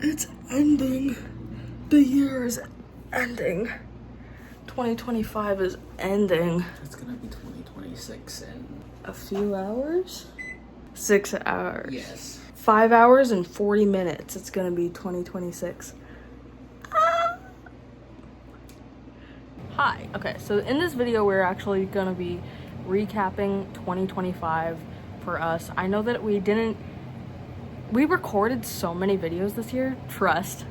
It's ending. The year is ending. 2025 is ending. It's gonna be 2026 in a few hours? 6 hours. Yes. 5 hours and 40 minutes. It's gonna be 2026. Hi. Okay, so in this video, we're actually gonna be recapping 2025 for us. I know that we recorded so many videos this year, trust.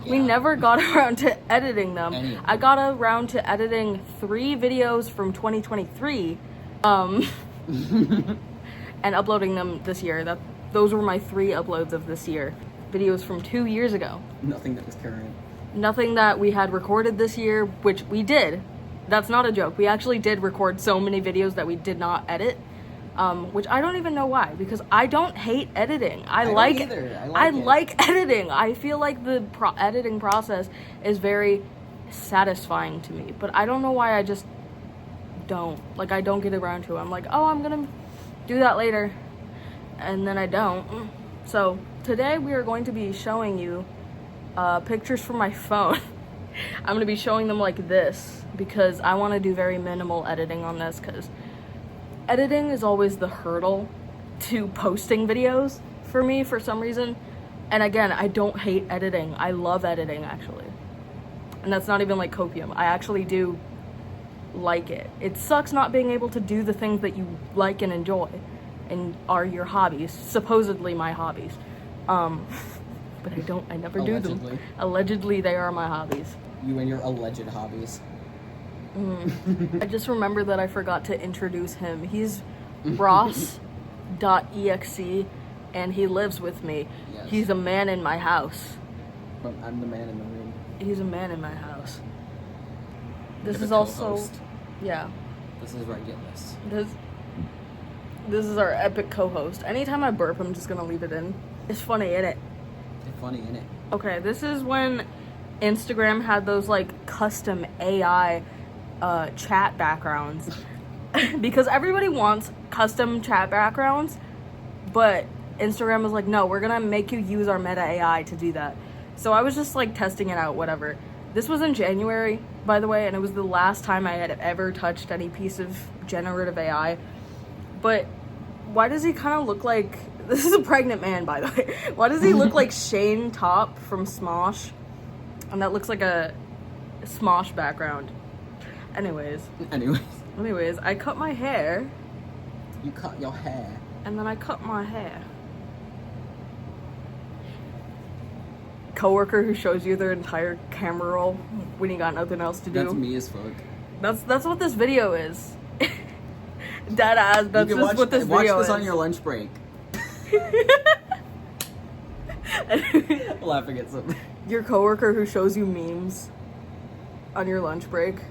Yeah. We never got around to editing them. I got around to editing 3 videos from 2023 and uploading them this year. Those were my 3 uploads of this year. Videos from 2 years ago. Nothing that was current. Nothing that we had recorded this year, which we did. That's not a joke. We actually did record so many videos that we did not edit. Which I don't even know why, because I don't hate editing. I like editing. I feel like the editing process is very satisfying to me, but I don't know why I just don't. Like, I don't get around to it. I'm like, oh, I'm gonna do that later, and then I don't. So today we are going to be showing you pictures from my phone. I'm gonna be showing them like this because I want to do very minimal editing on this, because editing is always the hurdle to posting videos for me for some reason. And again, I don't hate editing. I love editing, actually. And that's not even like copium. I actually do like it. It sucks not being able to do the things that you like and enjoy and are your hobbies, supposedly my hobbies. But I never do them. Allegedly, they are my hobbies. You and your alleged hobbies. I just remember that I forgot to introduce him. He's Ross.exe and he lives with me. Yes. He's a man in my house. But I'm the man in the room. He's a man in my house. This is also, yeah. This is regulars. This is our epic co-host. Anytime I burp, I'm just gonna leave it in. It's funny, innit? It's funny, innit? Okay, this is when Instagram had those like custom AI chat backgrounds. Because everybody wants custom chat backgrounds, but Instagram was like, no, we're gonna make you use our Meta AI to do that. So I was just like testing it out, whatever. This was in January, by the way, and it was the last time I had ever touched any piece of generative AI. But why does he kind of look like, this is a pregnant man, by the way. Why does he look like Shane Top from Smosh? And that looks like a Smosh background. Anyways, I cut my hair. You cut your hair? And then I cut my hair. Coworker who shows you their entire camera roll when you got nothing else to do. That's me as fuck. That's what this video is. Dead ass, that's just what this video is. Watch this on your lunch break. Laughing at something. Your coworker who shows you memes on your lunch break.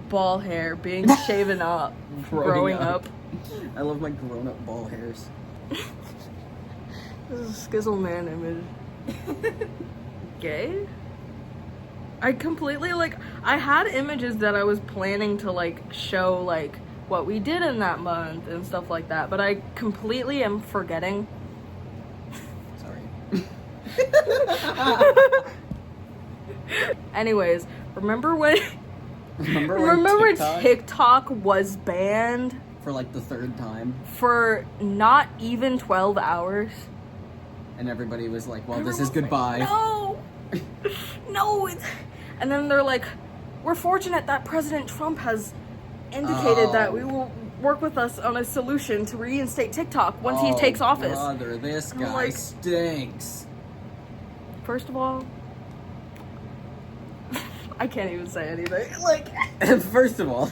Ball hair, being shaven up, growing up. I love my grown-up ball hairs. This is a Skizzle Man image. Gay? I completely, like, I had images that I was planning to, like, show, like, what we did in that month and stuff like that, but I completely am forgetting. Sorry. Anyways, remember when TikTok was banned? For like the 3rd time. For not even 12 hours. And everybody was like, well, this is goodbye. Like, no! No! And then they're like, we're fortunate that President Trump has indicated that we will work with us on a solution to reinstate TikTok once he takes office. Brother, this guy stinks. First of all, I can't even say anything. Like, first of all,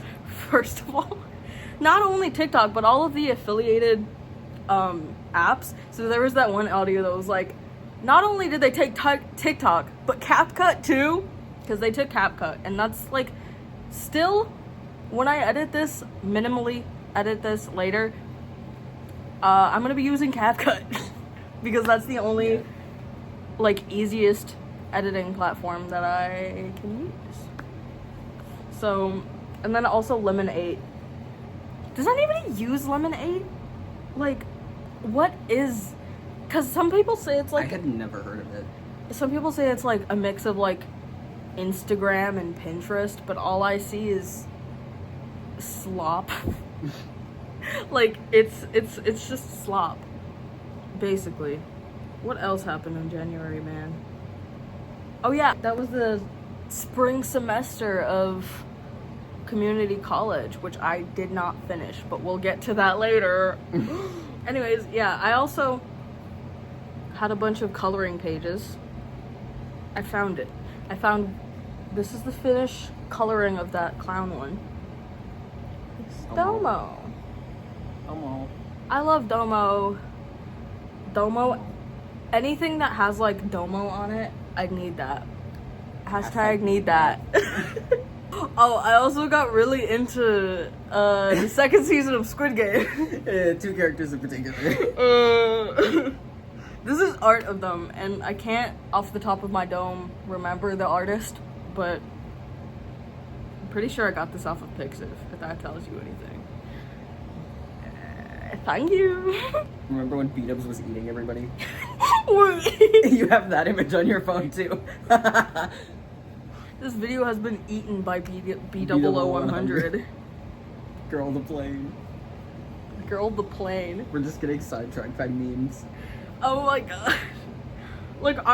not only TikTok, but all of the affiliated apps. So there was that one audio that was like, not only did they take TikTok, but CapCut too, because they took CapCut, and that's like, still, when I minimally edit this later, I'm gonna be using CapCut because that's the only like easiest editing platform that I can use. So, and then also Lemon 8. Does anybody use Lemon 8? Like, what is Because some people say it's I like, had never heard of it. some people say it's like a mix of like Instagram and Pinterest, but all I see is slop. Like it's just slop, basically. What else happened in January, man? Oh yeah, that was the spring semester of community college, which I did not finish, but we'll get to that later. Anyways, yeah, I also had a bunch of coloring pages. I found it. This is the finished coloring of that clown one. It's Domo. Domo. I love Domo. Domo. Anything that has like Domo on it, I need that. Hashtag need that. Oh, I also got really into the second season of Squid Game. Two characters in particular. This is art of them, and I can't, off the top of my dome, remember the artist, but I'm pretty sure I got this off of Pixiv, if that tells you anything. Thank you. Remember when B-Dubs was eating everybody? What? You have that image on your phone too. This video has been eaten by B000100. Girl the plane. Girl the plane. We're just getting sidetracked by memes. Oh my god. Like,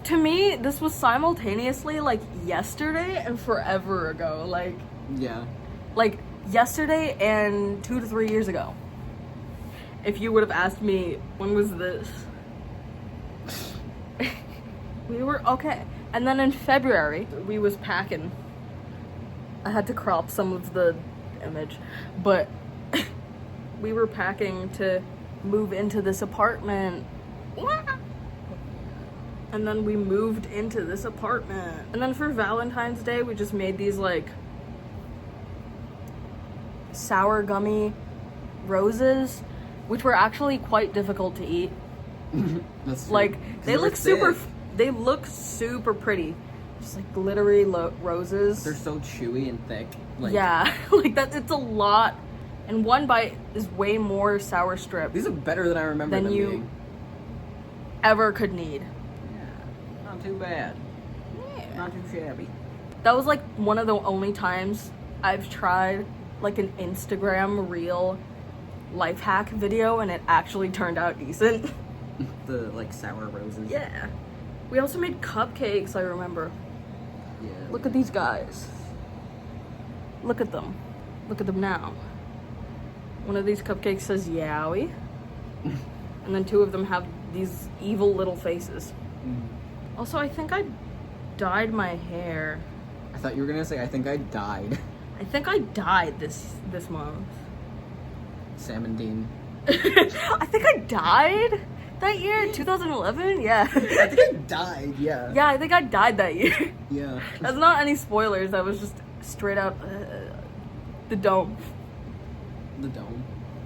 to me, this was simultaneously like yesterday and forever ago. Like, Yeah. like yesterday and 2 to 3 years ago. If you would have asked me, when was this? We were okay. And then in February, we was packing. I had to crop some of the image, but we were packing to move into this apartment. And then we moved into this apartment. And then for Valentine's Day, we just made these like sour gummy roses, which were actually quite difficult to eat. That's true. Like, 'Cause they look super, thick. they look super pretty. Just like glittery roses. They're so chewy and thick. Like, yeah, like that, it's a lot. And one bite is way more sour strip These are better than I remember than them you being. ever could need. Yeah. Not too bad. Yeah. Not too shabby. That was like one of the only times I've tried like an Instagram reel life hack video and it actually turned out decent. The like sour roses. Yeah. We also made cupcakes, I remember. Yeah. Look at these guys. Look at them. Look at them now. One of these cupcakes says Yowie. And then two of them have these evil little faces. Also, I think I dyed my hair. I thought you were gonna say I think I died. I think I died this month. Sam and Dean. I think I died that year, 2011. Yeah. I think I died. Yeah. Yeah, I think I died that year. Yeah. That's not any spoilers. That was just straight out the dome. The dome.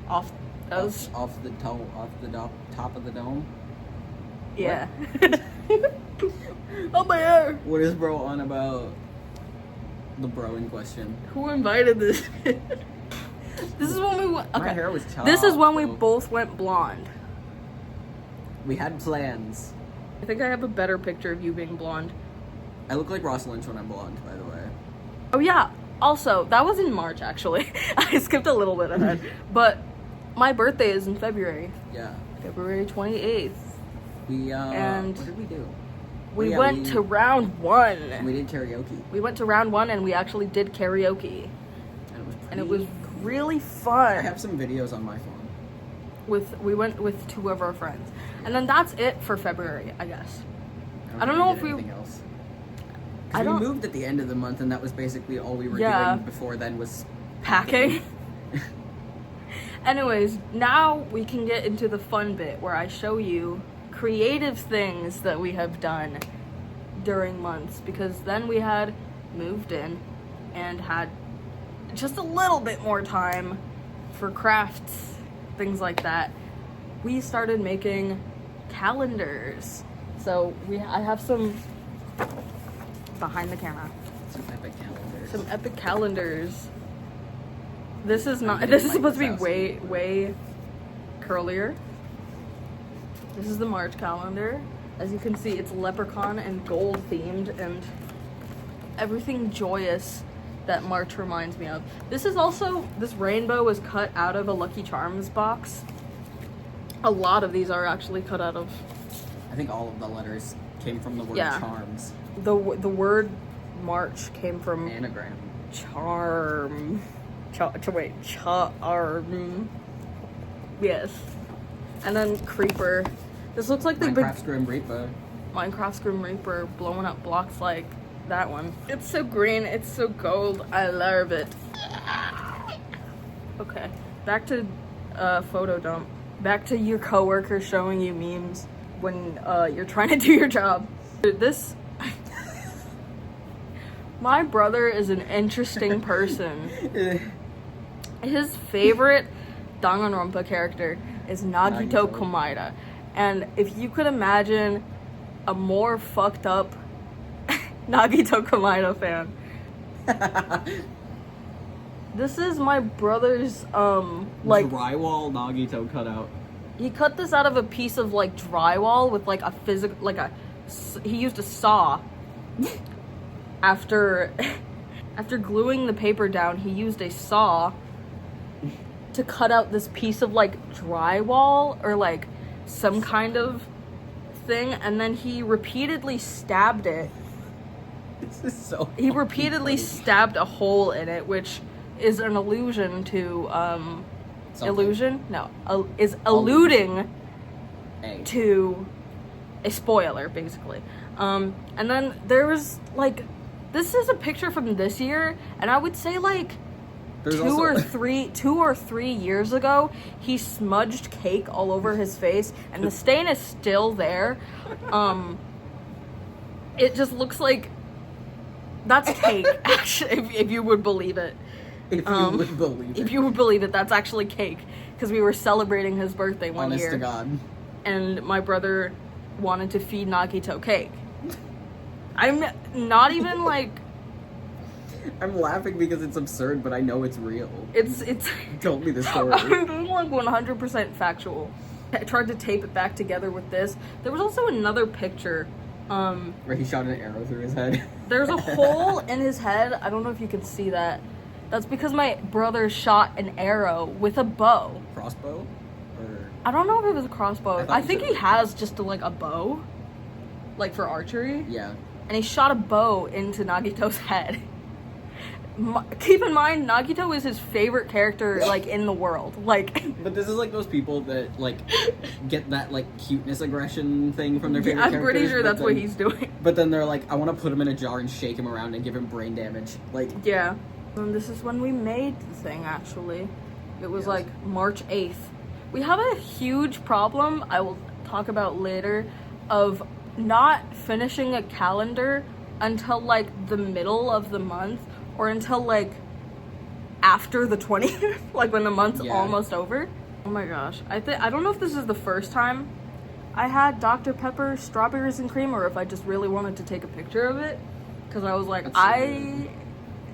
Off. That was Off the top of the dome. yeah. Oh my hair. What is bro on about? The bro in question. Who invited this? This is when we went. My Okay. hair was chopped. This is when we so both went blonde. we had plans. I think I have a better picture of you being blonde. I look like Ross Lynch when I'm blonde, by the way. Oh yeah. Also, that was in March actually. I skipped a little bit ahead. But my birthday is in February. Yeah. February 28th. We And what did we do? We Yeah, went to round one. We did karaoke. We went to round one and we actually did karaoke. And it was Really I fun. have some videos on my phone. We went with two of our friends. And then that's it for February, I guess. I don't think know did if we- anything else. I 'Cause don't- we moved at the end of the month, and that was basically all we were Yeah. doing before then was Packing. Anyways, now we can get into the fun bit where I show you creative things that we have done during months, because then we had moved in and had just a little bit more time for crafts, things like that. We started making calendars. So I have some behind the camera. some epic calendars. Some epic calendars. This is not. getting This is Mike supposed to be Wazowski. way curlier. This is the March calendar. As you can see, it's leprechaun and gold themed and everything joyous that March reminds me of. This rainbow was cut out of a Lucky Charms box. A lot of these are actually cut out of... I think all of the letters came from the word charms. The word March came from... Anagram. Charm. Charm. Yes. And then Creeper. This looks like the Minecraft's Grim Reaper. Minecraft's Grim Reaper blowing up blocks like that one. It's so green, it's so gold. I love it. Okay, back to photo dump. Back to your coworker showing you memes when you're trying to do your job. This... My brother is an interesting person. His favorite Danganronpa character is Nagito Komaeda. And if you could imagine a more fucked up Nagito Komaeda fan. This is my brother's like drywall Nagito cutout. He cut this out of a piece of like drywall with like a he used a saw. After gluing the paper down, he used a saw to cut out this piece of like drywall or like some kind of thing, and then he repeatedly stabbed it. This is so He repeatedly stabbed a hole in it, which is an allusion to alluding to a spoiler, basically. And then there was like, this is a picture from this year, and I would say like two or three years ago, he smudged cake all over his face, and the stain is still there. It just looks like that's cake, actually, if you would believe it. If you would believe it, that's actually cake, because we were celebrating his birthday one year. Honest to God. And my brother wanted to feed Nagito cake. I'm not even like... I'm laughing because it's absurd, but I know it's real. It's Tell me the story. I'm like 100% factual. I tried to tape it back together with this. There was also another picture. Where he shot an arrow through his head. There's a hole in his head. I don't know if you can see that. That's because my brother shot an arrow with a bow. Crossbow? Or... I don't know if it was a crossbow. I think he was. has just like a bow. Like for archery. Yeah. And he shot a bow into Nagito's head. Keep in mind, Nagito is his favorite character, like, in the world. Like... But this is like those people that, like, get that, like, cuteness aggression thing from their favorite characters. I'm pretty sure that's what he's doing. But then they're like, I want to put him in a jar and shake him around and give him brain damage. Like... Yeah. And this is when we made the thing, actually. It was, like, March 8th. We have a huge problem, I will talk about later, of not finishing a calendar until, like, the middle of the month. Or until, like, after the 20th, like, when the month's almost over. Oh my gosh. I don't know if this is the first time I had Dr. Pepper strawberries and cream, or if I just really wanted to take a picture of it. Because I was like, I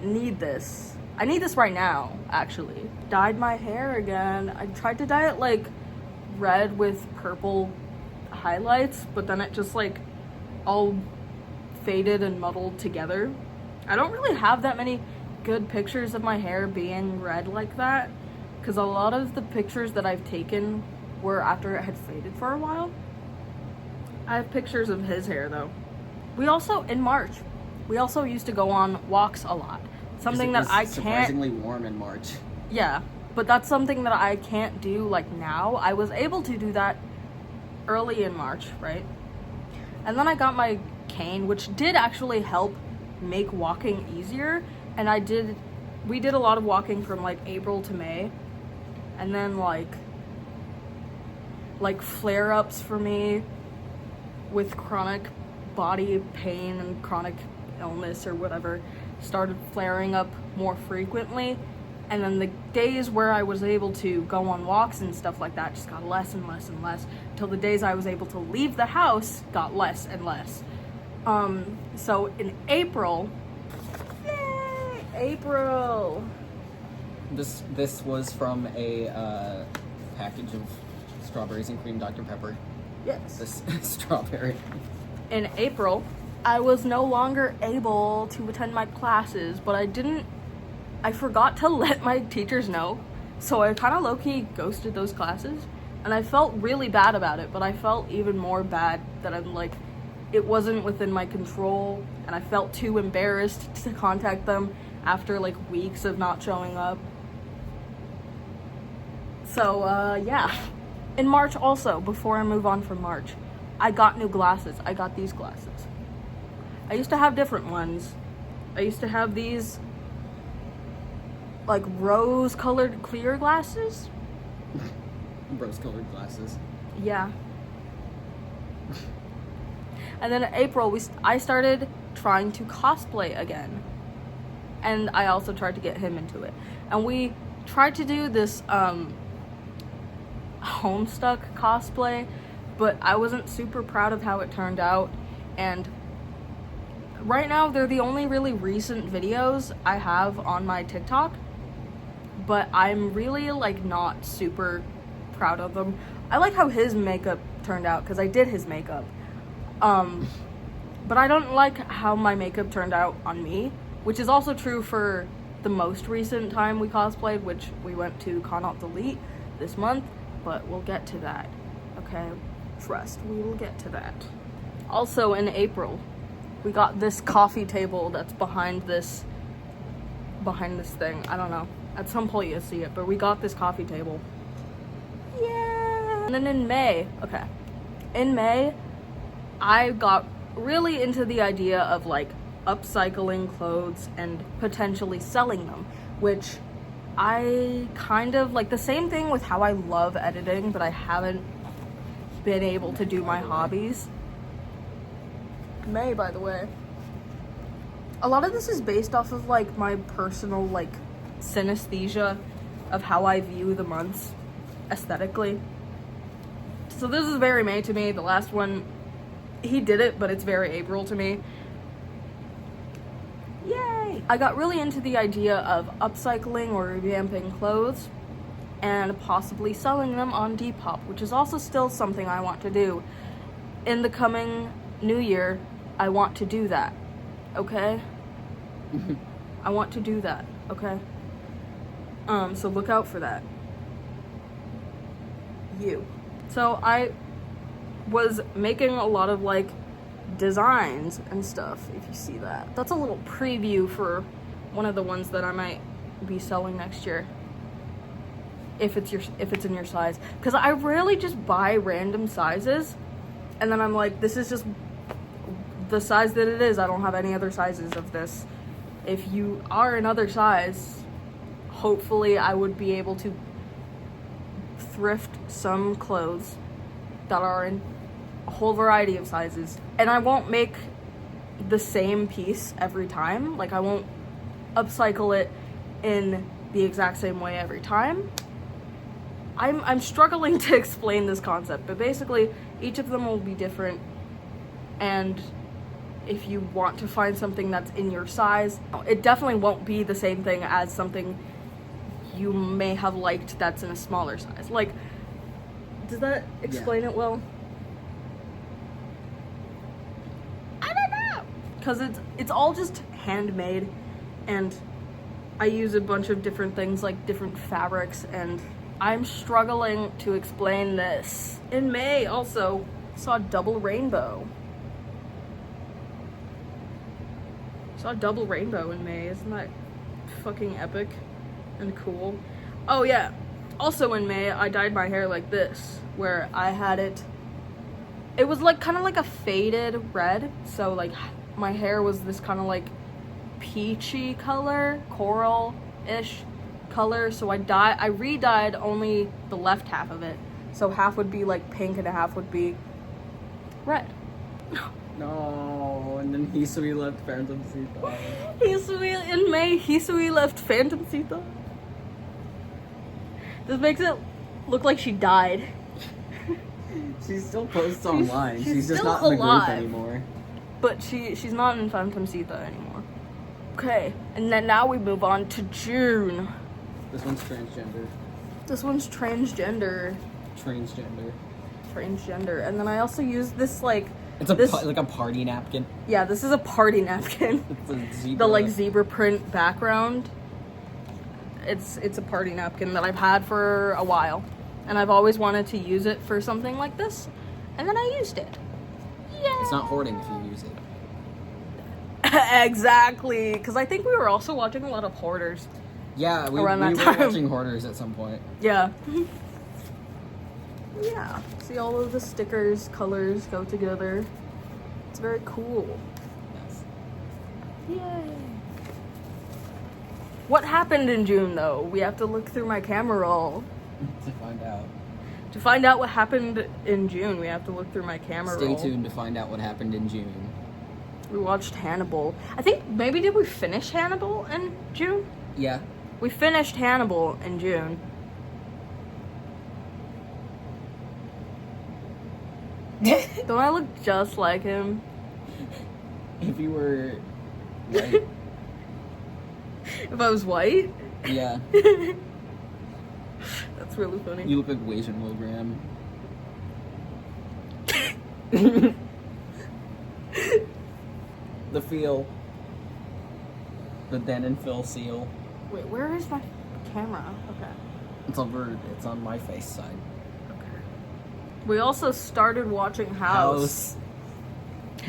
need this. I need this right now, actually. Dyed my hair again. I tried to dye it, like, red with purple highlights, but then it just, like, all faded and muddled together. I don't really have that many good pictures of my hair being red like that, because a lot of the pictures that I've taken were after it had faded for a while. I have pictures of his hair, though. We also, in March, we also used to go on walks a lot. Something that I can't... surprisingly warm in March. Yeah, but that's something that I can't do, like, now. I was able to do that early in March, right? And then I got my cane, which did actually help make walking easier, and we did a lot of walking from like April to May, and then like flare-ups for me with chronic body pain and chronic illness or whatever started flaring up more frequently, and then the days where I was able to go on walks and stuff like that just got less and less and less, until the days I was able to leave the house got less and less. So in April, yay, April. This was from a package of strawberries and cream Dr. Pepper. Yes. This strawberry. In April, I was no longer able to attend my classes, but I forgot to let my teachers know. So I kind of low-key ghosted those classes, and I felt really bad about it, but I felt even more bad that I'm like, it wasn't within my control, and I felt too embarrassed to contact them after like weeks of not showing up. So, yeah. In March also, before I move on from March, I got new glasses. I got these glasses. I used to have different ones. I used to have these like rose-colored clear glasses. Rose-colored glasses. Yeah. And then in April, I started trying to cosplay again. And I also tried to get him into it. And we tried to do this Homestuck cosplay, but I wasn't super proud of how it turned out. And right now, they're the only really recent videos I have on my TikTok, but I'm really like not super proud of them. I like how his makeup turned out because I did his makeup. But I don't like how my makeup turned out on me, which is also true for the most recent time we cosplayed, which we went to Con Delete this month, but we'll get to that, okay? Trust, we will get to that. Also in April, we got this coffee table that's behind this thing. I don't know. At some point you'll see it, but we got this coffee table. Yeah. And then in May, I got really into the idea of like upcycling clothes and potentially selling them, which I kind of like the same thing with how I love editing, but I haven't been able to do my hobbies. May, by the way. A lot of this is based off of like my personal like synesthesia of how I view the months aesthetically. So this is very May to me. The last one, he did it, but it's very April to me. Yay! I got really into the idea of upcycling or revamping clothes and possibly selling them on Depop, which is also still something I want to do. In the coming new year, I want to do that, okay? I want to do that, okay? So look out for that. So I was making a lot of like designs and stuff, if you see that. That's a little preview for one of the ones that I might be selling next year. If it's in your size. Because I rarely just buy random sizes and then I'm like, this is just the size that it is. I don't have any other sizes of this. If you are another size, hopefully I would be able to thrift some clothes that are in a whole variety of sizes. And I won't make the same piece every time. Like I won't upcycle it in the exact same way every time. I'm struggling to explain this concept, but basically each of them will be different, and if you want to find something that's in your size, it definitely won't be the same thing as something you may have liked that's in a smaller size. Like, does that explain it well? I don't know! Because it's all just handmade, and I use a bunch of different things, like different fabrics, and I'm struggling to explain this. In May, also, saw double rainbow. Saw double rainbow in May. Isn't that fucking epic and cool? Oh yeah. Also in May, I dyed my hair like this, where I had it was like kind of like a faded red. So like my hair was this kind of like peachy color, coral-ish color. So I re-dyed only the left half of it. So half would be like pink and a half would be red. No, and then Hisui left Phantom Sita. In May, Hisui left Phantom Sita. This makes it look like she died. She still posts online. She's just still not in the alive, group anymore. But she's not in Phantom Sita anymore. Okay, and then now we move on to June. This one's transgender. This one's transgender. Transgender. transgender. And then I also use this like It's like a party napkin. yeah, this is a party napkin. It's a zebra. The like zebra print background. It's a party napkin that I've had for a while, and I've always wanted to use it for something like this, and then I used it. Yeah. It's not hoarding if you use it. Exactly, because I think we were also watching a lot of Hoarders. Yeah, we Around were that time. watching Hoarders at some point. Yeah. Yeah. See, all of the stickers, colors go together. It's very cool. Yes. Yay. What happened in June, though? We have to look through my camera roll. To find out. To find out what happened in June, we have to look through my camera roll. Stay tuned to find out what happened in June. We watched Hannibal. I think maybe did we finish Hannibal in June? Yeah. We finished Hannibal in June. Don't I look just like him? If you were white. If I was white? Yeah. That's really funny. You look like Weijian Wilgram. The feel. The Den and Phil seal. Wait, where is my camera? Okay. It's on my face side. Okay. We also started watching House.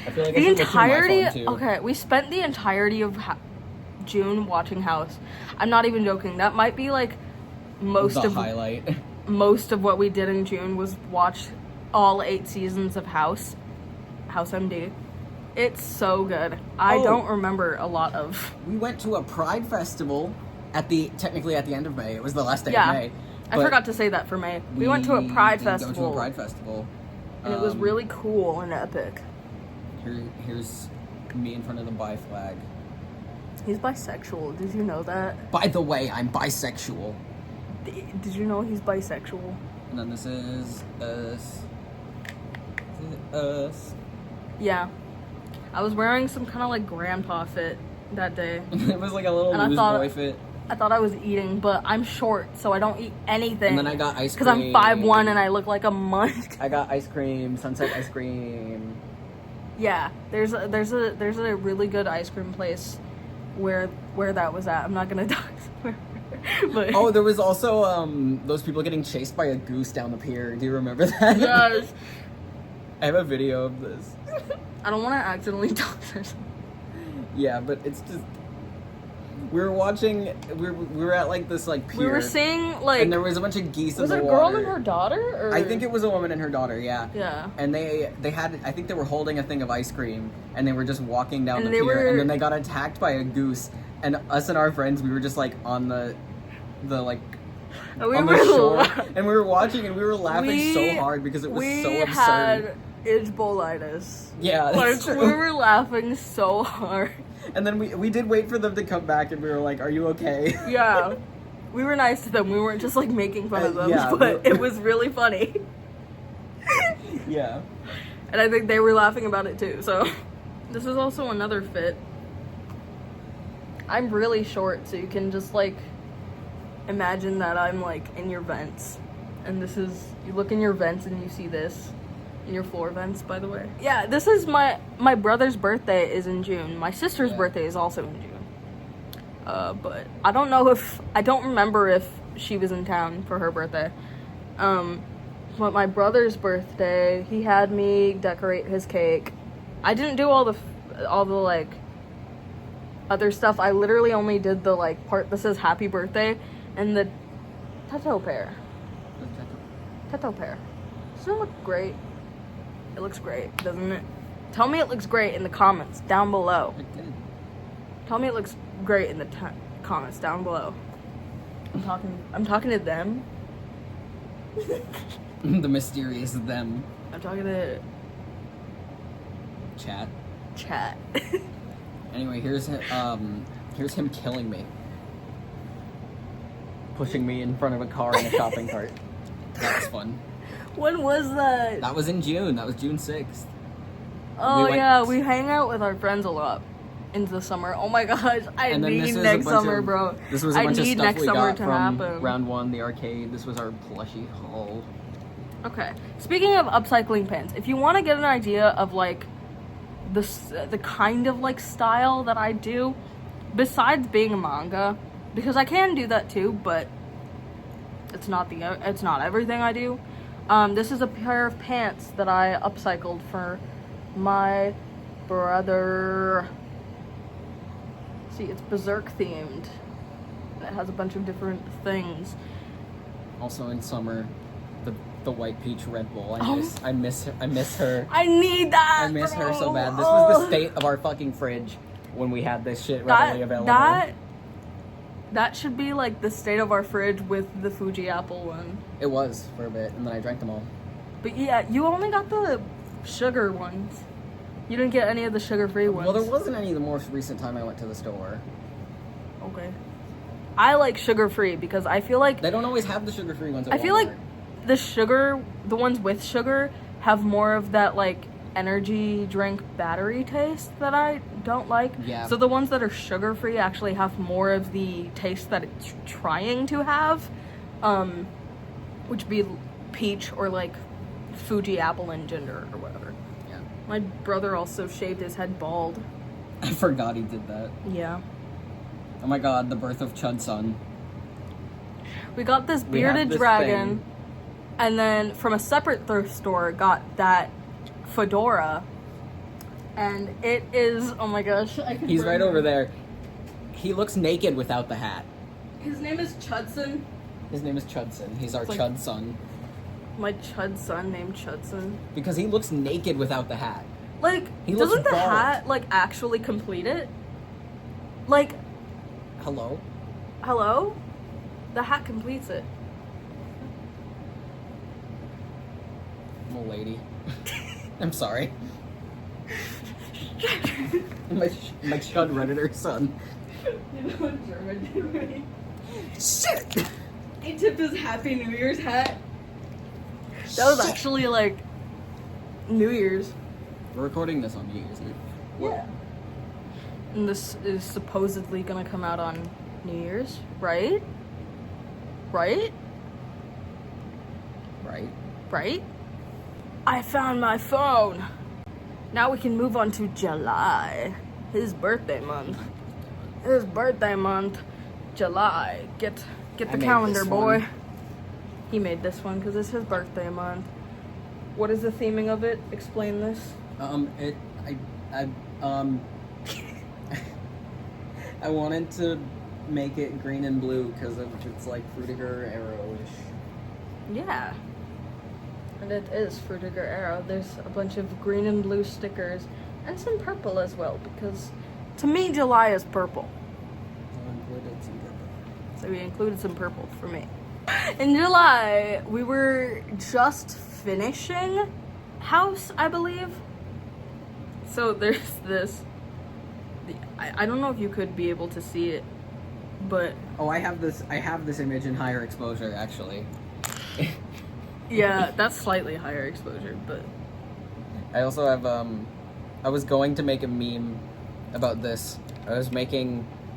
I feel like I The should look through my entirety. phone, too. Okay, we spent the entirety of June watching House. I'm not even joking. That might be like most The of highlight. most of what we did in June was watch all 8 seasons of House MD. It's so good. I Oh. don't remember a lot of. We went to a Pride festival technically at the end of May. It was the last day Yeah. of May. I but forgot to say that for May. We went to a Pride did festival. Go to a Pride festival. And it was really cool and epic. Here's me in front of the bi flag. He's bisexual. Did you know that? By the way, I'm bisexual. Did you know he's bisexual? And then this is us. This is us. Yeah. I was wearing some kind of like grandpa fit that day. It was like a little And I loose thought- boy fit. I thought I was eating, but I'm short, so I don't eat anything. And then I got ice Because cream. I'm 5'1" and I look like a monk. I got ice cream, sunset ice cream. Yeah, there's a really good ice cream place where that was at. I'm not gonna talk where, but Oh, there was also those people getting chased by a goose down the pier. Do you remember that? yes. I have a video of this. I don't want to accidentally talk to her. Yeah, but it's just we were watching. We were at like this like pier. We were seeing like and there was a bunch of geese was in it the a girl water. and her daughter? Or? I think it was a woman and her daughter. Yeah. Yeah. And they had, I think they were holding a thing of ice cream, and they were just walking down And the they pier, were- and then they got attacked by a goose, and us and our friends, we were just like on the like And we on were the shore, and we were watching, and we were laughing We- so hard because it was so we absurd. had Ijbolitis. Yeah, that's Like true. we were laughing so hard. And then we did wait for them to come back, and we were like, "Are you okay?" Yeah. We were nice to them. We weren't just like making fun of them, yeah, but we- it was really funny. Yeah. And I think they were laughing about it too. So this is also another fit. I'm really short, so you can just like imagine that I'm like in your vents. And this is, you look in your vents and you see this. In your floor vents, by the way. Yeah, this is my brother's birthday is in June. My sister's Yeah. birthday is also in June. But I don't remember if she was in town for her birthday. But my brother's birthday, he had me decorate his cake. I didn't do all the like other stuff. I literally only did the like part that says happy birthday and the tato pear. Tato pear. Doesn't it look great? It looks great, doesn't it? Tell me it looks great in the comments down below. It did. Tell me it looks great in the comments down below. I'm talking to them. The mysterious them. I'm talking to Chat. chat. Anyway, here's him killing me. Pushing me in front of a car in a shopping cart. That was fun. When was that? That was in June. That was June 6th. Oh we went- yeah, we hang out with our friends a lot into the summer. Oh my gosh, I And then need this is a next bunch summer, of, bro. This was a I bunch of need stuff next we summer got to from happen. round 1, the arcade. This was our plushie haul. Okay. Speaking of upcycling pins, if you want to get an idea of like the kind of like style that I do, besides being a manga, because I can do that too, but it's not everything I do. This is a pair of pants that I upcycled for my brother. See, it's Berserk themed. It has a bunch of different things. Also in summer, the white peach Red Bull. I miss her. I need that. I miss her so bad. This was the state of our fucking fridge when we had this shit readily available. That should be like the state of our fridge with the Fuji apple one. It was for a bit, and then I drank them all. But yeah, you only got the sugar ones. You didn't get any of the sugar-free ones. Well, there wasn't any the most recent time I went to the store. Okay. I like sugar-free because I feel like... They don't always have the sugar-free ones at I feel like the ones with sugar have more of that, like, energy drink battery taste that I don't like. Yeah. So the ones that are sugar-free actually have more of the taste that it's trying to have, which would be peach or, like, Fuji apple and ginger or whatever. Yeah. My brother also shaved his head bald. I forgot he did that. Yeah. Oh my god, the birth of Chud-sun. We got this bearded dragon, and then from a separate thrift store got that fedora, and it is, oh my gosh. He's right over there. He looks naked without the hat. His name is Chudson. His name is Chudson. He's our like- Chud-son. My Chud son named Chudson. Because he looks naked without the hat. Like, He looks doesn't the bald. hat, like, actually complete it? Like, Hello? hello? The hat completes it. I'm a lady. I'm sorry. my Chud Redditor son. You know what German did, right? Shit! He tipped his Happy New Year's hat. That was actually, like, New Year's. We're recording this on New Year's Eve. Yeah. And this is supposedly gonna come out on New Year's, right? Right? Right? Right? I found my phone. Now we can move on to July. His birthday month. His birthday month. July. Get I the made calendar, this boy. one. He made this one because it's his birthday month. What is the theming of it? Explain this. I wanted to make it green and blue because it's like Fruitiger Arrow-ish. Yeah. And it is Fruitiger Arrow. There's a bunch of green and blue stickers and some purple as well because to me July is purple. So we included some purple for me. In July, we were just finishing House, I believe. So there's this. I don't know if you could be able to see it, but Oh, I have this image in higher exposure actually. yeah, that's slightly higher exposure, but I also have I was going to make a meme about this. I was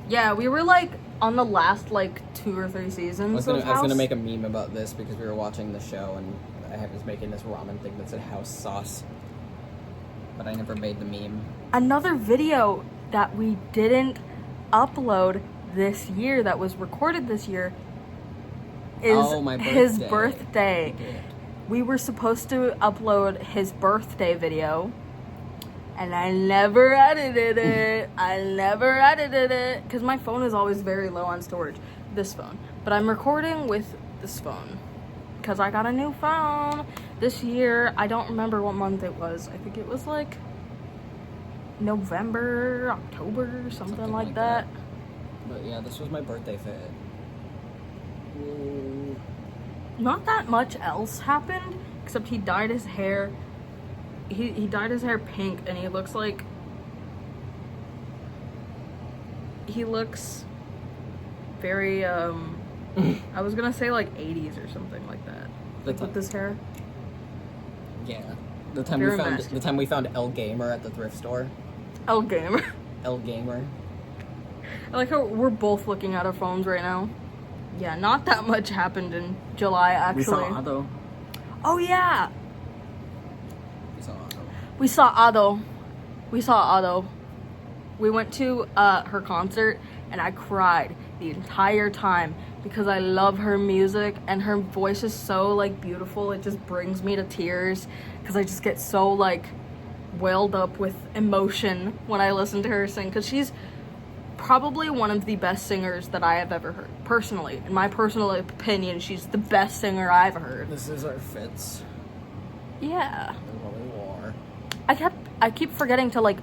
yeah, we were like on the last like 2 or 3 seasons of I was House. gonna make a meme about this because we were watching the show and I was making this ramen thing that said house sauce. But I never made the meme. Another video that we didn't upload this year that was recorded this year is my his birthday. birthday. We did. We were supposed to upload his birthday video, and I never edited it. Because my phone is always very low on storage, this phone. But I'm recording with this phone because I got a new phone this year. I don't remember what month it was. I think it was like November, October, something like that. But yeah, this was my birthday fit. Not that much else happened, except he dyed his hair. He dyed his hair pink, and he looks like... He looks very, I was gonna say like 80s or something like that. Like with this hair. Yeah. The time we found El Gamer at the thrift store. El Gamer. El Gamer. I like how we're both looking at our phones right now. Yeah, not that much happened in July, actually. We saw though. Oh yeah. We saw Otto. We saw Otto. We went to her concert and I cried the entire time because I love her music and her voice is so like beautiful. It just brings me to tears because I just get so like welled up with emotion when I listen to her sing, because she's probably one of the best singers that I have ever heard. Personally, in my personal opinion, she's the best singer I've heard. This is our fits. Yeah. And what we wore. I keep forgetting to like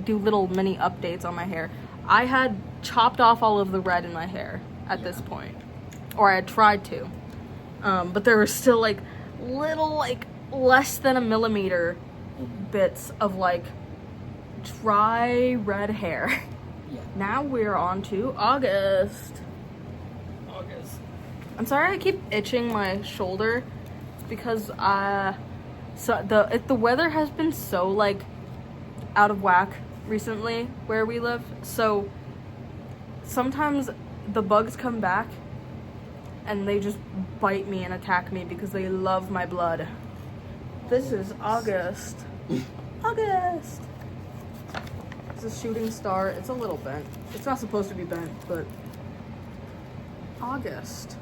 do little mini updates on my hair. I had chopped off all of the red in my hair at this point, or I had tried to, but there were still like little like less than a millimeter bits of like dry red hair. Yeah. Now we're on to August. I'm sorry I keep itching my shoulder. It's because the weather has been so like out of whack recently where we live. So sometimes the bugs come back and they just bite me and attack me because they love my blood. This is August. August. It's a shooting star. It's a little bent. It's not supposed to be bent, but August.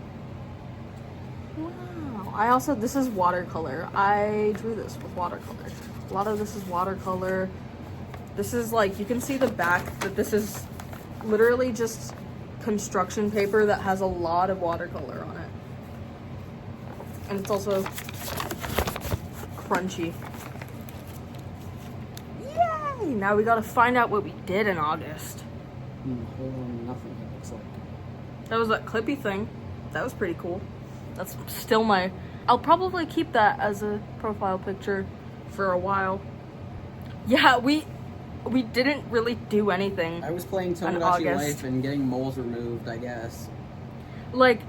Wow. This is watercolor. I drew this with watercolor. A lot of this is watercolor. This is like, you can see the back that this is literally just construction paper that has a lot of watercolor on it. And it's also crunchy. Yay! Now we gotta find out what we did in August. Whole nothing, it looks like. That was that clippy thing. That was pretty cool. That's still I'll probably keep that as a profile picture for a while. Yeah, we didn't really do anything. I was playing Tomodachi Life and getting moles removed, I guess. Like,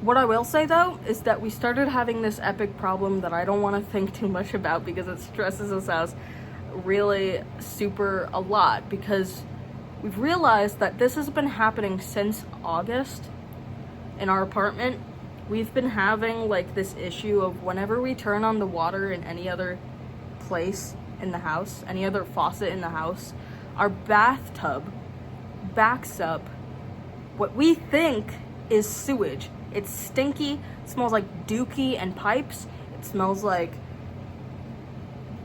what I will say though is that we started having this epic problem that I don't want to think too much about because it stresses us out really super a lot, because we've realized that this has been happening since August in our apartment. We've been having like this issue of whenever we turn on the water in any other place in the house, any other faucet in the house, our bathtub backs up what we think is sewage. It's stinky, it smells like dookie and pipes, it smells like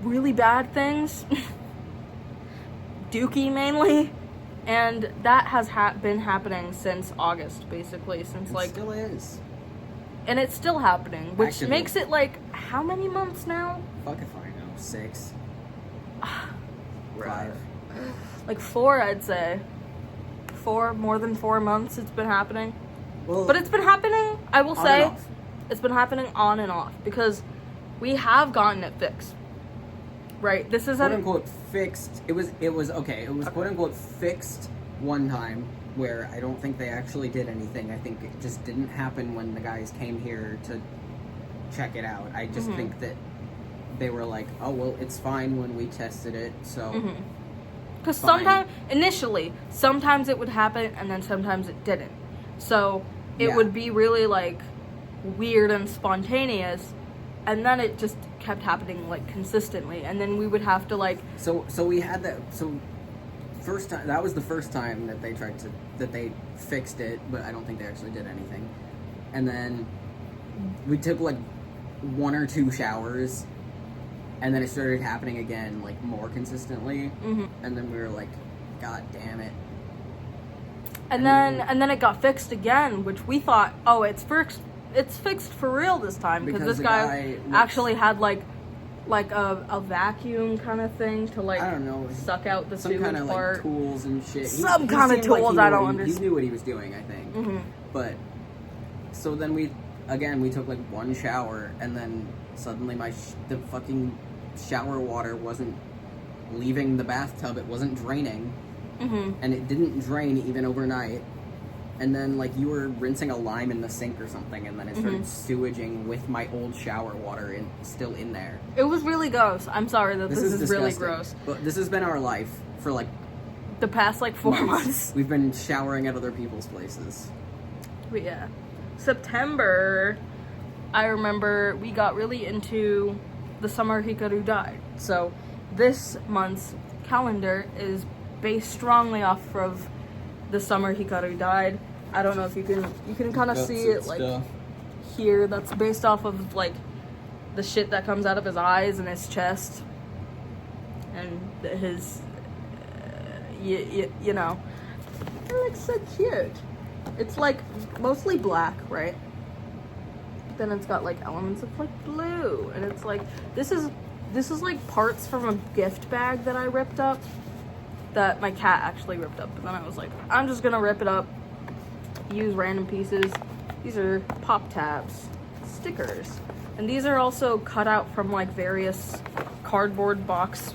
really bad things. Dookie mainly. And that has been happening since August, basically, since It still is. And it's still happening, which Actively. makes it like, how many months now? Fuck if I know. 6. 5. Like 4, I'd say. 4, more than 4 months it's been happening. Well, But it's been happening, I will on say, and off. it's been happening on and off, because we have gotten it fixed. Right? This is quote unquote fixed. It was okay. It was quote unquote fixed one time where I don't think they actually did anything. I think it just didn't happen when the guys came here to check it out. I just think that they were like, oh well, it's fine when we tested it, so Because fine. sometimes it would happen and then sometimes it didn't. So it Yeah. would be really like weird and spontaneous, and then it just kept happening like consistently, and then we would have to like So we had that. So first time, that was the first time that they fixed it, but I don't think they actually did anything. And then we took like 1 or 2 showers, and then it started happening again, like more consistently. And then we were like, God damn it! and then it got fixed again, which we thought, oh, it's fixed for real this time, because this the guy looks- actually had like a vacuum kind of thing to like I don't know, suck out the some sewage kind of part. like tools and shit. Some He kind of seemed like tools, he I knew don't what understand. He knew what he was doing, I think. But so then we took like 1 shower, and then suddenly the fucking shower water wasn't leaving the bathtub. It wasn't draining, and it didn't drain even overnight. And then like you were rinsing a lime in the sink or something, and then it started sewaging with my old shower water still in there. It was really gross. I'm sorry that this is really disgusting. gross. But this has been our life for like The past like 4 months. We've been showering at other people's places. But yeah. September. I remember we got really into the summer Hikaru died. So this month's calendar is based strongly off of the summer Hikaru died. I don't know if you can kind of see it like here. That's based off of like the shit that comes out of his eyes and his chest and his you know. It looks so cute. It's like mostly black, right? Then it's got like elements of like blue, and it's like this is like parts from a gift bag that I ripped up, that my cat actually ripped up. But then I was like, I'm just gonna rip it up, use random pieces. These are pop tabs, stickers, and these are also cut out from like various cardboard box,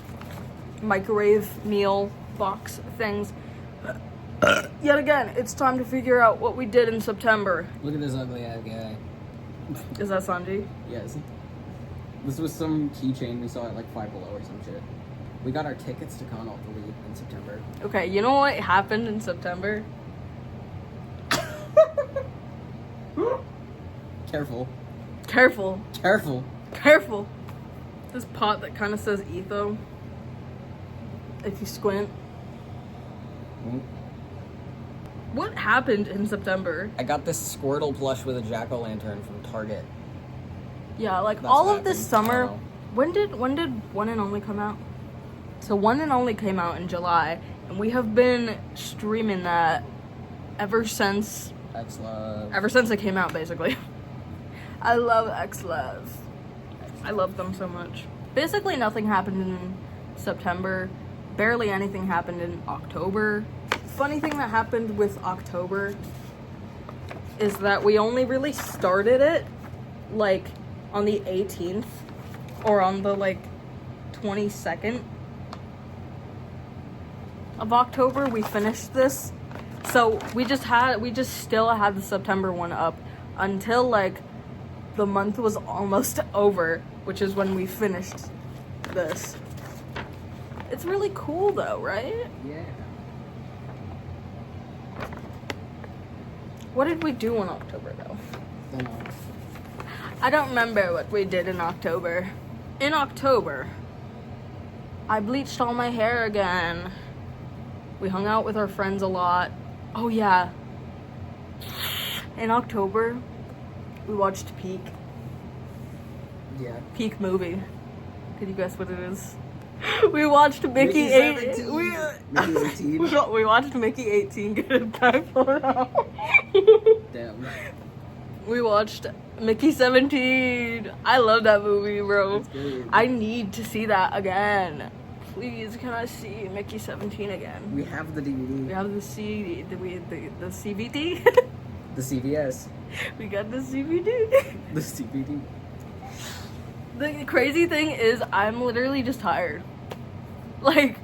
microwave meal box things. Yet again, it's time to figure out what we did in September. Look at this ugly ass guy. Is that Sanji? Yes. This was some keychain we saw at like Five Below or some shit. We got our tickets to Con Alt Delete in September. Okay, you know what happened in September? Careful. Careful. Careful. Careful. This pot that kind of says Etho. If you squint. What happened in September? I got this Squirtle plush with a jack-o'-lantern from Target. Yeah, like That's all what of this happened. summer. I don't know. When did One and Only come out? So One and Only came out in July, and we have been streaming that ever since X-Love. it came out, basically. I love X-Love. I love them so much. Basically nothing happened in September. Barely anything happened in October. Funny thing that happened with October is that we only really started it like on the 18th or on the like 22nd of October. We finished this, so we just still had the September one up until like the month was almost over, which is when we finished this. It's really cool though, right? Yeah. What did we do in October though? Don't know. I don't remember what we did in October. In October, I bleached all my hair again. We hung out with our friends a lot. Oh yeah. In October, we watched Peak. Yeah. Peak movie. Could you guess what it is? We watched Mickey 17. Mickey 18. We watched Mickey 18 get a typhoid. Damn. We watched Mickey 17. I love that movie, bro. That's good. I need to see that again. Please, can I see Mickey 17 again? We have the DVD. We have the CD, the CVD. The CVS. We got the CVD. The CVD. The crazy thing is, I'm literally just tired. Like,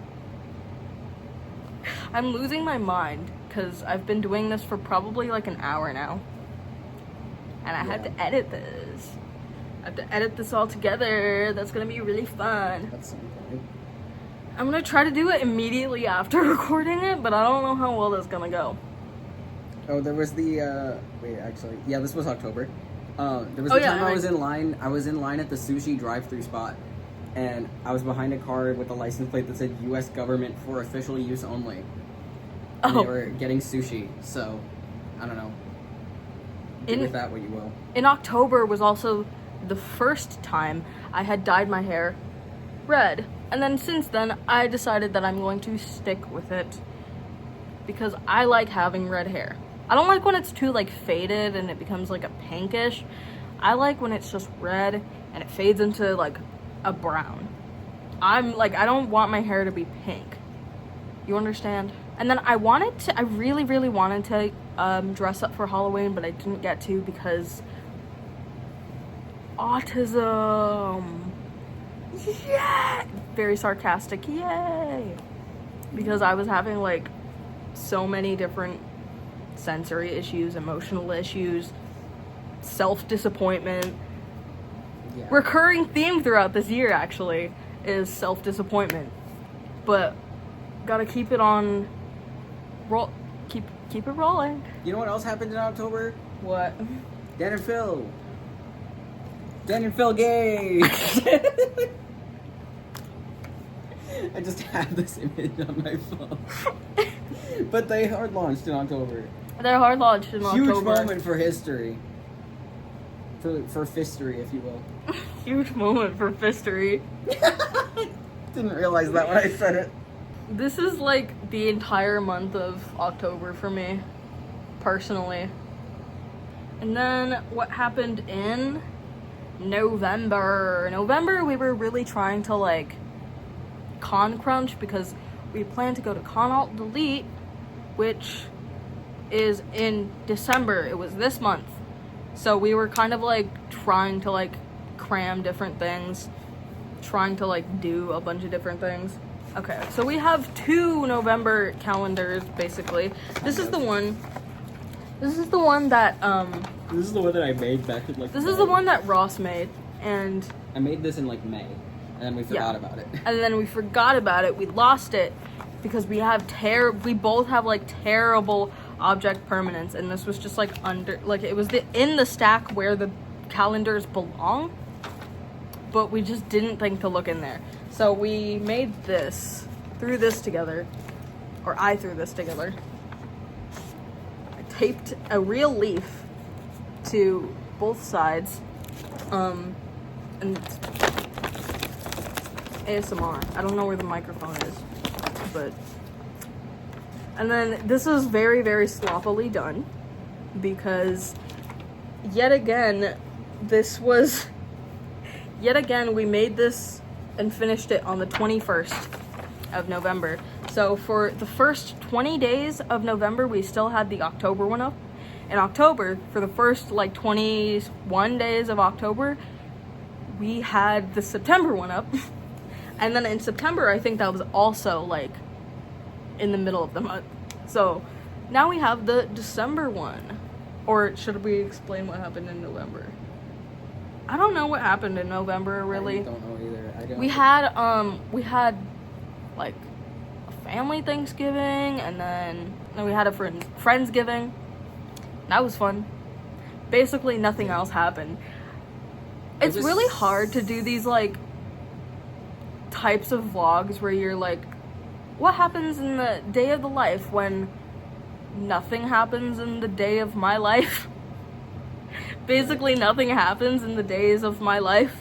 I'm losing my mind because I've been doing this for probably like an hour now. And I had to edit this. I have to edit this all together. That's gonna be really fun. At some point. I'm gonna try to do it immediately after recording it, but I don't know how well that's gonna go. Oh, there was the, wait, actually, yeah, this was October. There was Oh, the yeah, time I and was in line. I was in line at the sushi drive-thru spot, and I was behind a car with a license plate that said U.S. government for official use only. And Oh. they were getting sushi, so I don't know. Do with that what you will. In October was also the first time I had dyed my hair red. And then since then, I decided that I'm going to stick with it because I like having red hair. I don't like when it's too like faded and it becomes like a pinkish. I like when it's just red and it fades into like a brown. I don't want my hair to be pink. You understand? And then I really, really wanted to dress up for Halloween, but I didn't get to because autism. Yeah! Very sarcastic. Yay! Because I was having like so many different sensory issues, emotional issues, self-disappointment. Yeah. Recurring theme throughout this year actually is self-disappointment. But gotta keep it on keep it rolling. You know what else happened in October? What? Dan and Phil. Dan and Phil gay! I just have this image on my phone. But they hard launched in October. They're hard launched in October. Huge moment for history. For fistory, if you will. Huge moment for fistory. Didn't realize that when I said it. This is like the entire month of October for me, personally. And then what happened in November? November, we were really trying to like con crunch because we planned to go to Con Alt Delete, which is in December. It was this month. So we were kind of like trying to like cram different things, trying to like do a bunch of different things. Okay, so we have 2 November calendars basically. This is the one that This is the one that I made back in like this is the one that Ross made, and I made this in like May, and then we forgot about it. And then we forgot about it. We lost it because we both have like terrible object permanence, and this was just like it was in the stack where the calendars belong, but we just didn't think to look in there. So we made this, threw this together, or I threw this together. I taped a real leaf to both sides, and ASMR. I don't know where the microphone is, but. And then this is very, very sloppily done because yet again, we made this and finished it on the 21st of November. So for the first 20 days of November, we still had the October one up. In October, for the first like 21 days of October, we had the September one up. And then in September, I think that was also like in the middle of the month. So now we have the December one. Or should we explain what happened in November? I don't know what happened in November really. I don't know either. We had like a family Thanksgiving, and then we had a Friendsgiving. That was fun. Basically nothing else happened. It's really hard to do these like types of vlogs where you're like, what happens in the day of the life when nothing happens in the day of my life? Basically nothing happens in the days of my life.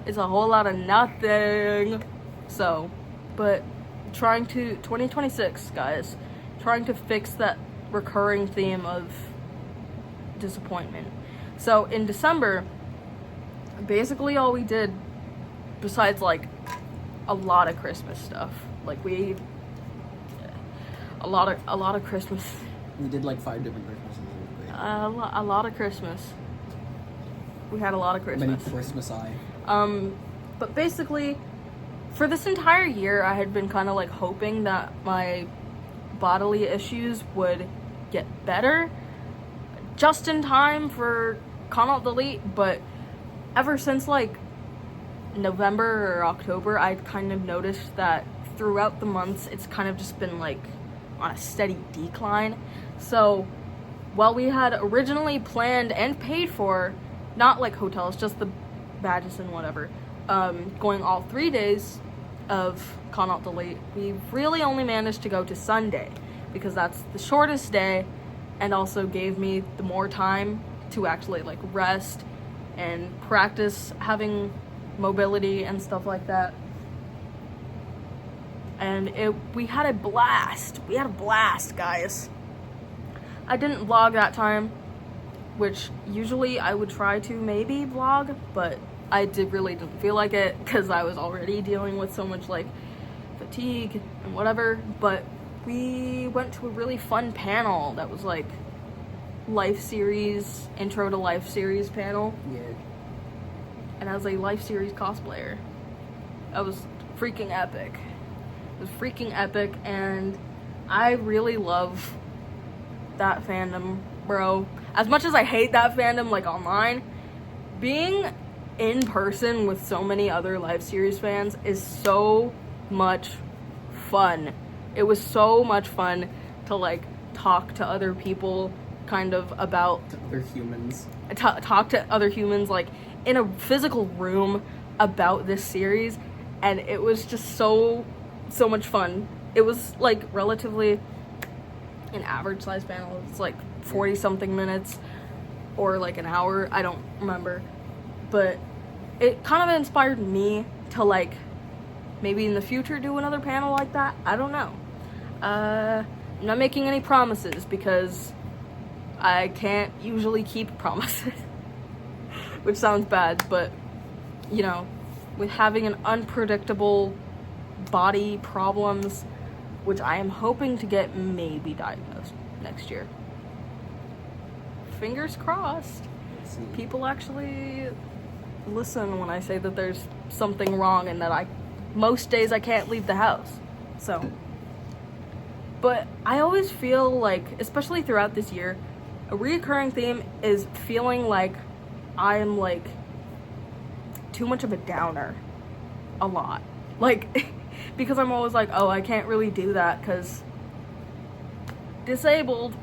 It's a whole lot of nothing. So, but 2026, guys, trying to fix that recurring theme of disappointment. So in December, basically all we did, besides like a lot of Christmas stuff, like a lot of Christmas. We did like 5 different Christmases. A lot of Christmas. We had a lot of Christmas. Many Christmas eye. But basically, for this entire year, I had been kind of like hoping that my bodily issues would get better just in time for Con Alt Delete, but ever since like November or October, I'd kind of noticed that throughout the months, it's kind of just been like on a steady decline. So while we had originally planned and paid for, not like hotels, just the badges and whatever, going all 3 days of Con Alt Delete, we really only managed to go to Sunday because that's the shortest day and also gave me the more time to actually like rest and practice having mobility and stuff like that. And we had a blast. We had a blast, guys. I didn't vlog that time, which usually I would try to maybe vlog, but I really didn't feel like it because I was already dealing with so much like fatigue and whatever. But we went to a really fun panel that was like Life Series, Intro to Life Series panel. Yeah. And as a Life Series cosplayer, that was freaking epic. It was freaking epic, and I really love that fandom, bro. As much as I hate that fandom, like online, being in person with so many other Life Series fans is so much fun. It was so much fun to like talk to other people kind of about To other humans. talk to other humans like in a physical room about this series, and it was just so much fun. It was like relatively an average size panel. It's like 40 something minutes or like an hour, I don't remember, but it kind of inspired me to like maybe in the future do another panel like that. I don't know. I'm not making any promises because I can't usually keep promises, which sounds bad, but you know, with having an unpredictable body problems, which I am hoping to get maybe diagnosed next year. Fingers crossed. People actually listen when I say that there's something wrong and that most days I can't leave the house. So, but I always feel like, especially throughout this year, a reoccurring theme is feeling like I am like too much of a downer a lot. Like, because I'm always like, oh, I can't really do that because disabled.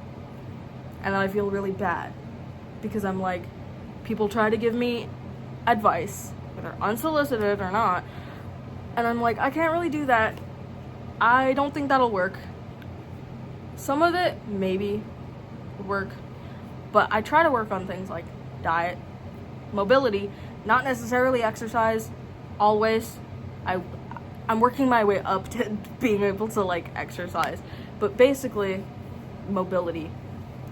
And then I feel really bad because I'm like, people try to give me advice, whether unsolicited or not, and I'm like, I can't really do that. I don't think that'll work. Some of it maybe would work, but I try to work on things like diet, mobility, not necessarily exercise, always. I'm working my way up to being able to like exercise, but basically mobility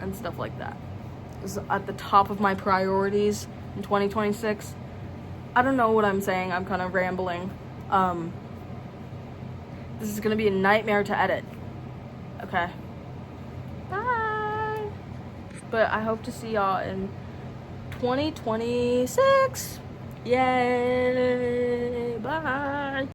and stuff like that is at the top of my priorities in 2026. I don't know what I'm saying. I'm kind of rambling. This is gonna be a nightmare to edit. Okay. Bye. But I hope to see y'all in 2026. Yay. Bye.